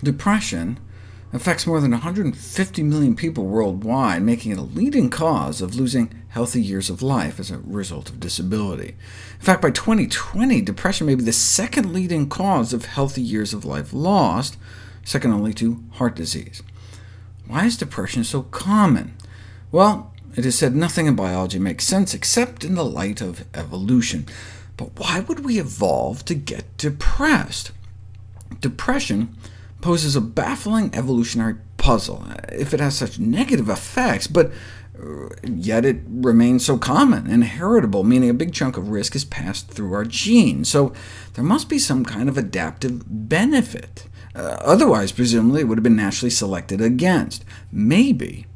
Depression affects more than 150 million people worldwide, making it a leading cause of losing healthy years of life as a result of disability. In fact, by 2020, depression may be the second leading cause of healthy years of life lost, second only to heart disease. Why is depression so common? Well, it is said nothing in biology makes sense except in the light of evolution. But why would we evolve to get depressed? Depression poses a baffling evolutionary puzzle, if it has such negative effects, but yet it remains so common and heritable, meaning a big chunk of risk is passed through our genes. So there must be some kind of adaptive benefit. Otherwise, presumably, it would have been naturally selected against. Maybe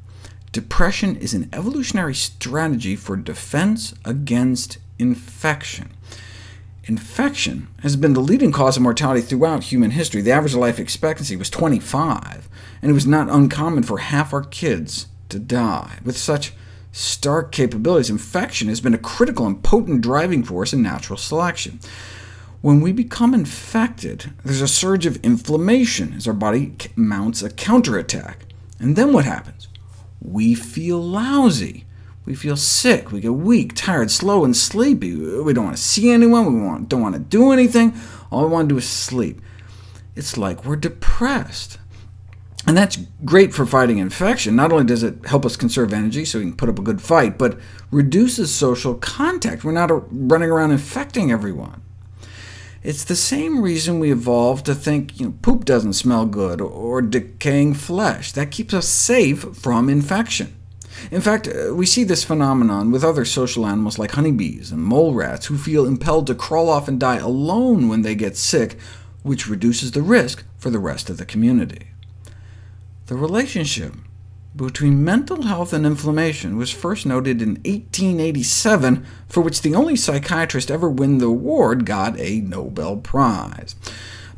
depression is an evolutionary strategy for defense against infection. Infection has been the leading cause of mortality throughout human history. The average life expectancy was 25, and it was not uncommon for half our kids to die. With such stark capabilities, infection has been a critical and potent driving force in natural selection. When we become infected, there's a surge of inflammation as our body mounts a counterattack. And then what happens? We feel lousy. We feel sick, we get weak, tired, slow, and sleepy. We don't want to see anyone, we don't want to do anything. All we want to do is sleep. It's like we're depressed. And that's great for fighting infection. Not only does it help us conserve energy so we can put up a good fight, but reduces social contact. We're not running around infecting everyone. It's the same reason we evolved to think poop doesn't smell good, or decaying flesh. That keeps us safe from infection. In fact, we see this phenomenon with other social animals like honeybees and mole rats, who feel impelled to crawl off and die alone when they get sick, which reduces the risk for the rest of the community. The relationship between mental health and inflammation was first noted in 1887, for which the only psychiatrist ever win the award got a Nobel Prize.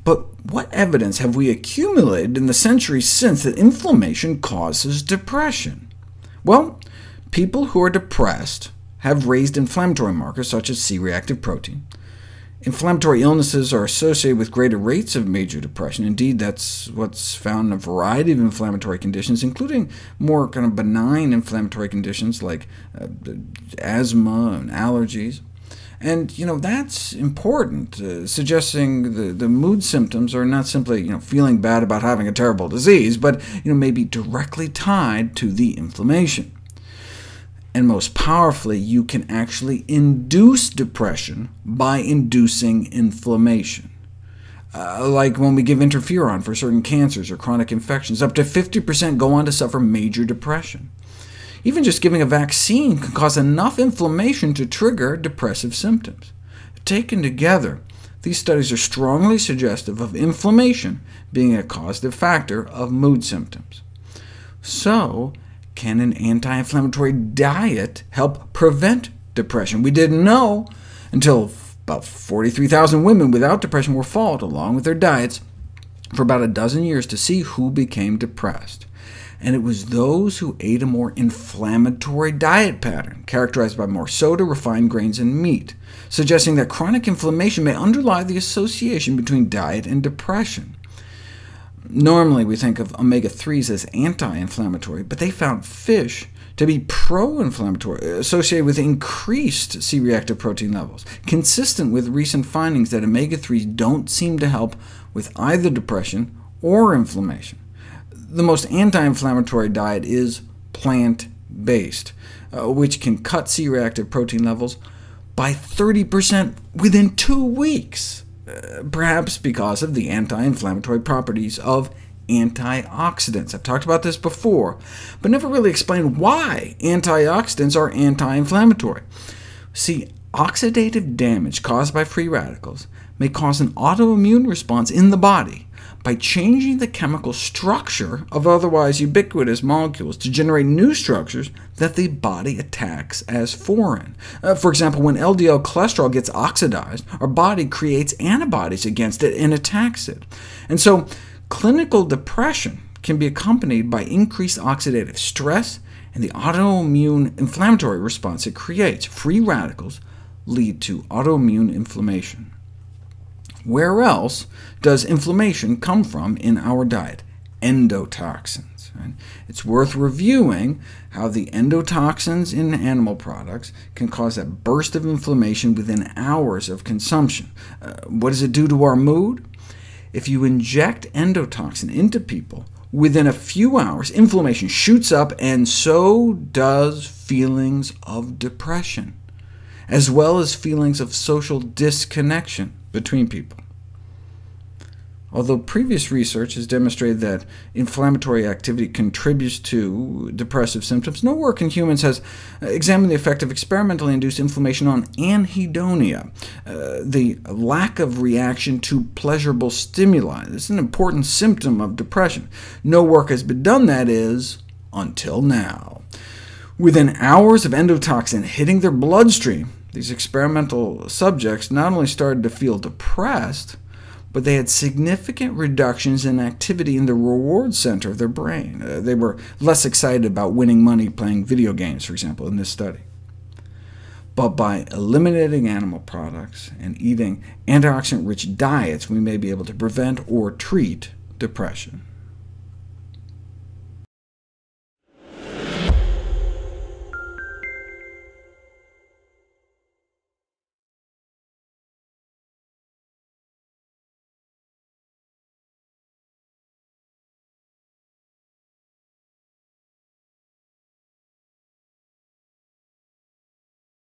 But what evidence have we accumulated in the centuries since that inflammation causes depression? Well, people who are depressed have raised inflammatory markers such as C-reactive protein. Inflammatory illnesses are associated with greater rates of major depression. Indeed, that's what's found in a variety of inflammatory conditions, including more kind of benign inflammatory conditions like asthma and allergies. And that's important, suggesting the mood symptoms are not simply feeling bad about having a terrible disease, but maybe directly tied to the inflammation. And most powerfully, you can actually induce depression by inducing inflammation. Like when we give interferon for certain cancers or chronic infections, up to 50% go on to suffer major depression. Even just giving a vaccine can cause enough inflammation to trigger depressive symptoms. Taken together, these studies are strongly suggestive of inflammation being a causative factor of mood symptoms. So, can an anti-inflammatory diet help prevent depression? We didn't know until about 43,000 women without depression were followed, along with their diets, for about a dozen years to see who became depressed. And it was those who ate a more inflammatory diet pattern, characterized by more soda, refined grains, and meat, suggesting that chronic inflammation may underlie the association between diet and depression. Normally, we think of omega-3s as anti-inflammatory, but they found fish to be pro-inflammatory, associated with increased C-reactive protein levels, consistent with recent findings that omega-3s don't seem to help with either depression or inflammation. The most anti-inflammatory diet is plant-based, which can cut C-reactive protein levels by 30% within 2 weeks, perhaps because of the anti-inflammatory properties of antioxidants. I've talked about this before, but never really explained why antioxidants are anti-inflammatory. See, oxidative damage caused by free radicals may cause an autoimmune response in the body by changing the chemical structure of otherwise ubiquitous molecules to generate new structures that the body attacks as foreign. For example, when LDL cholesterol gets oxidized, our body creates antibodies against it and attacks it. And so clinical depression can be accompanied by increased oxidative stress and the autoimmune inflammatory response it creates. Free radicals lead to autoimmune inflammation. Where else does inflammation come from in our diet? Endotoxins. Right? It's worth reviewing how the endotoxins in animal products can cause a burst of inflammation within hours of consumption. What does it do to our mood? If you inject endotoxin into people, within a few hours, inflammation shoots up, and so does feelings of depression, as well as feelings of social disconnection between people. Although previous research has demonstrated that inflammatory activity contributes to depressive symptoms, no work in humans has examined the effect of experimentally induced inflammation on anhedonia, the lack of reaction to pleasurable stimuli. This is an important symptom of depression. No work has been done, that is, until now. Within hours of endotoxin hitting their bloodstream, these experimental subjects not only started to feel depressed, but they had significant reductions in activity in the reward center of their brain. They were less excited about winning money playing video games, for example, in this study. But by eliminating animal products and eating antioxidant-rich diets, we may be able to prevent or treat depression.